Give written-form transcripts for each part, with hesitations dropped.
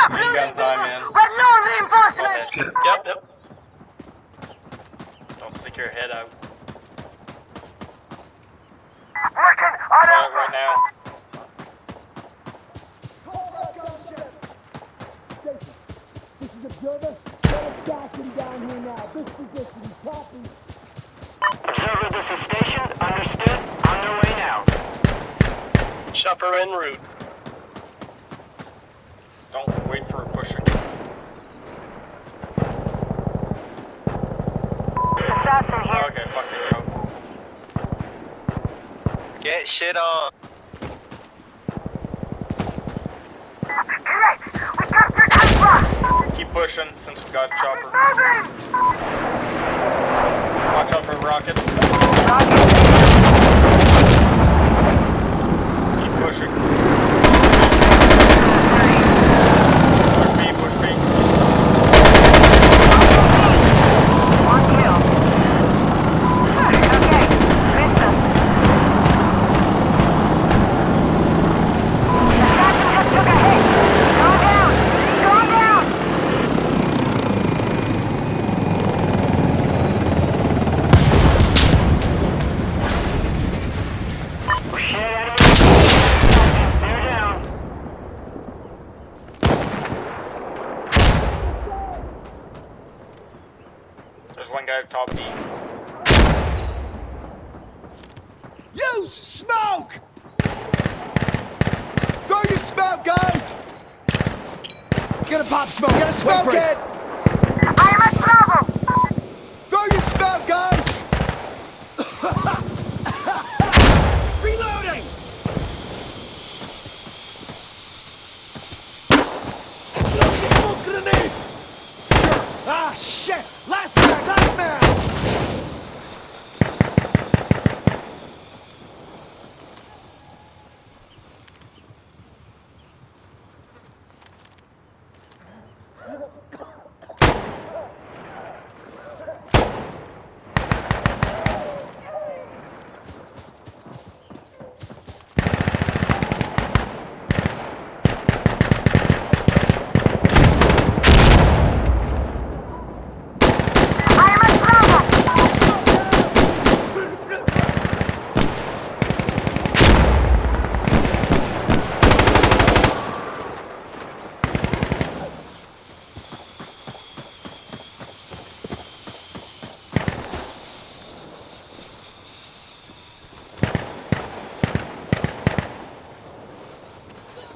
Stop Minigun losing time, people! man. We're low on reinforcements! Yep. Don't stick your head out. Working on Right now. This is Observer. Get a stacking down here now. This position, copy. Observer, this is station. Understood. On their way now. Chopper en route. Don't wait for a pusher. Assassin here. Okay, fucking go. Get shit on. Correct! We captured Alpha! Keep pushing since we got chopper. Moving! Watch out for rockets. Keep pushing. Push me. One kill. Okay, missed them. Assassin just took a hit. Calm down! Calm down! Shit, enemy. They're down. There's one guy up top B. Use smoke! Throw your smoke, guys! Get a pop smoke, get a smoke it! I am at Bravo! Throw your smoke, guys! Reloading! Smoke grenade! Sure. Ah, shit! Last man, last man! I am at Bravo!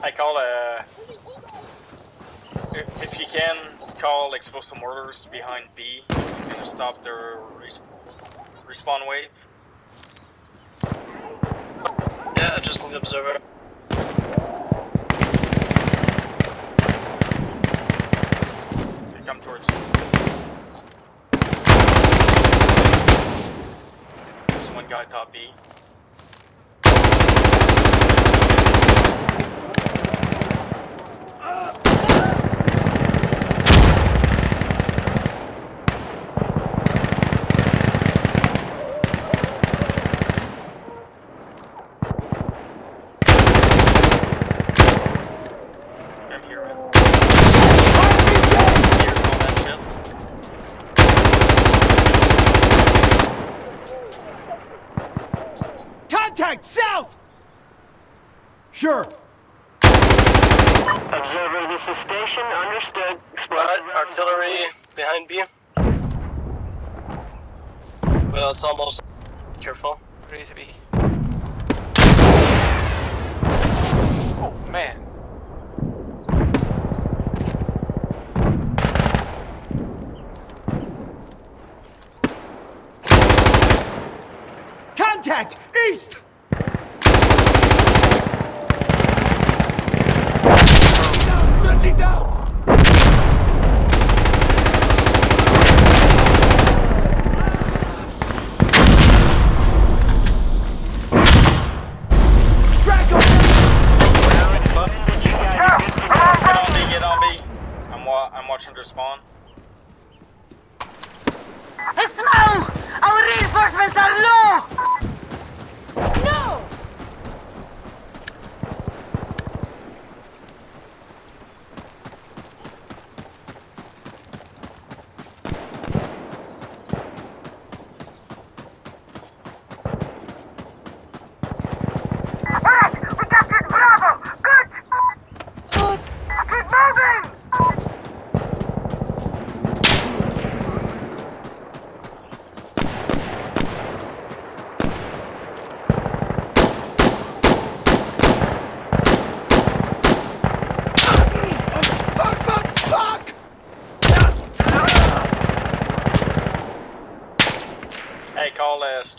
I call if you can, call explosive mortars behind B. It's gonna stop their respawn wave. Yeah, just an observer. They come towards you. There's one guy top B. I'm here, man. Here's all that shit. Contact south! Sure. Observer, this is station. Understood. Right, artillery behind B. Well, it's almost. Careful. Ready to be. Oh man. Contact east! Down, friendly down! Get on B. I'm watching their spawn. It's small! Our reinforcements are low! No!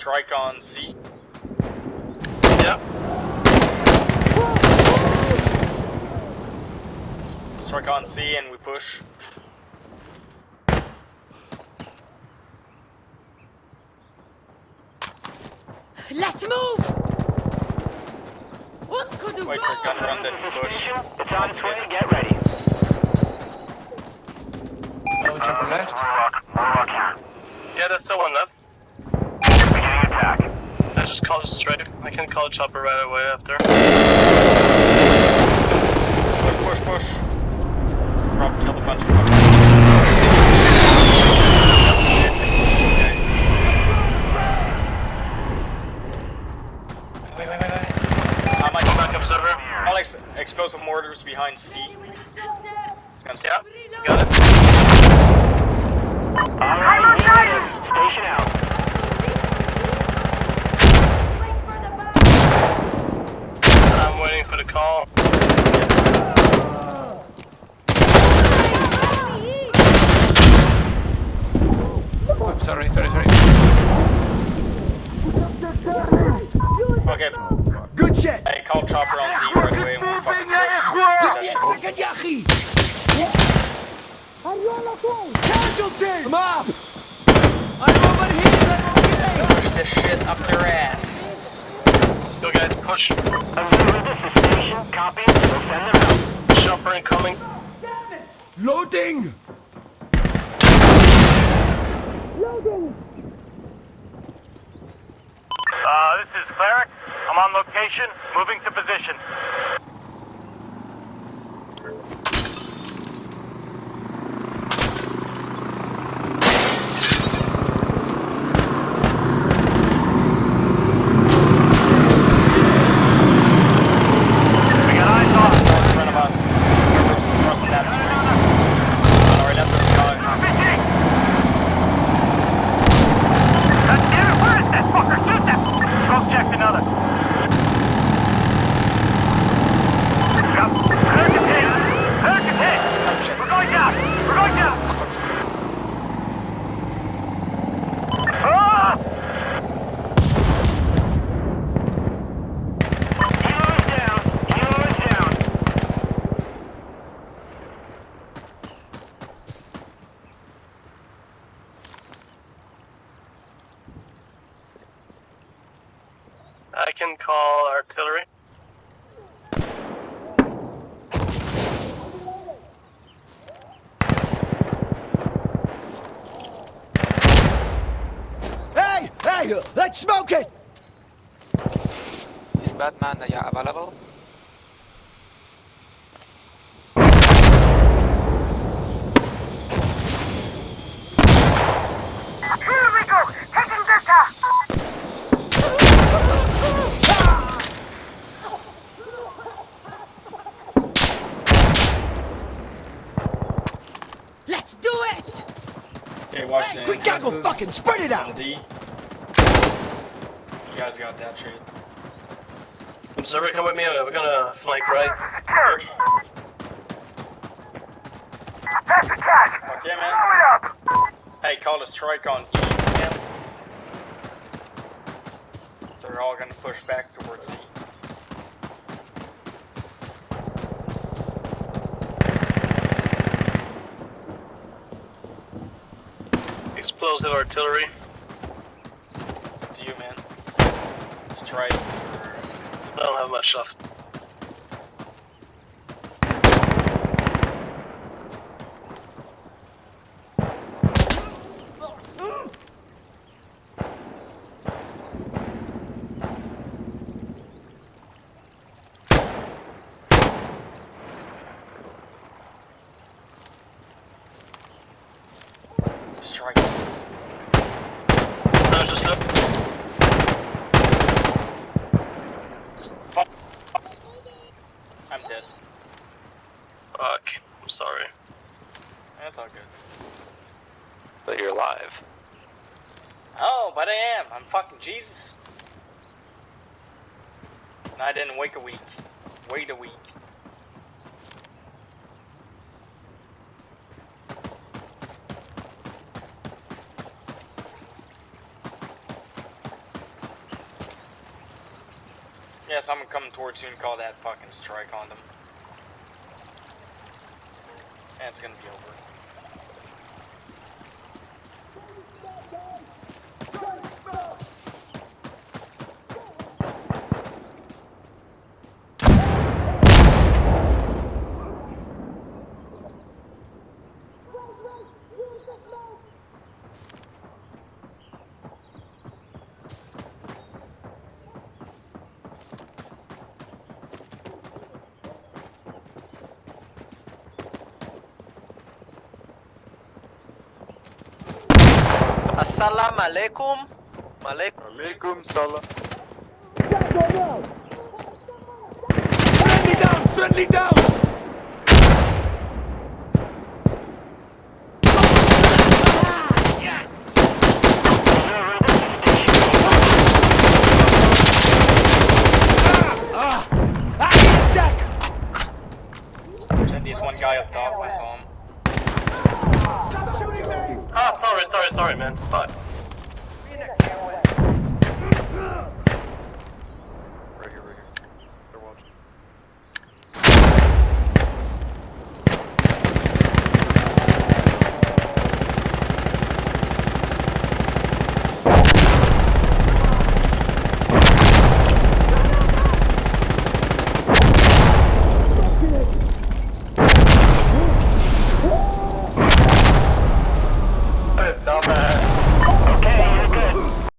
strike on C. Yeah. Strike on C and we push. Let's move! What could you Wait for gun run then push. It's on its way. Get ready. No chopper left. Yeah, there's still one left. Beginning attack. I just called it straight. I can call chopper right away after. Push, push, push. Probably kill the bunch of Wait. I'm back observer. Alex, explosive mortars behind C. Yeah, got it. Alright, station out. I'm waiting for the call. I'm sorry. Okay, Good shit! hey, call chopper on D right away and we'll fucking push. Second Yachi! Casualty! I'm up! I'm over here, I'm okay! Push this shit up their ass. Go guys, push. Observer, this is station. Copy. We'll send them out. Chopper incoming. Loading! This is Cleric. I'm on location. Moving to position. We got eyes on. In front of us. We're crossing that street. On our left of the sky. That's it. Where is that fucker? Shoot that. Smoke checked another. Yep. Clear contain. Clear contain. We're going down. We're going down. Ah! Helo is down. Helo is down. I can call artillery. Hey, let's smoke it! Is Batman available? Here we go! Taking Delta! Let's do it! Okay, watch the We gotta go entrances fucking spread it on out! D. You guys got that shit. Observer, come with me. We're gonna flank right. Pass the cash! Fuck yeah, man. Blow it up! Hey, call a strike on E again. They're all gonna push back towards E. Explosive artillery. To you, man. Just try it. I don't have much left. Just try it. No, just look. I'm dead. Fuck. I'm sorry. That's all good. But you're alive. Oh, but I am. I'm fucking Jesus. And I didn't wait a week. Wait a week. Yeah, someone coming towards you and call that fucking strike on them. And it's gonna be over. Assalamu alaikum. Alaikum salam. Friendly down! Friendly down! Give me a sec! Send this one guy up top, I saw him. Ah, sorry, man. Fuck.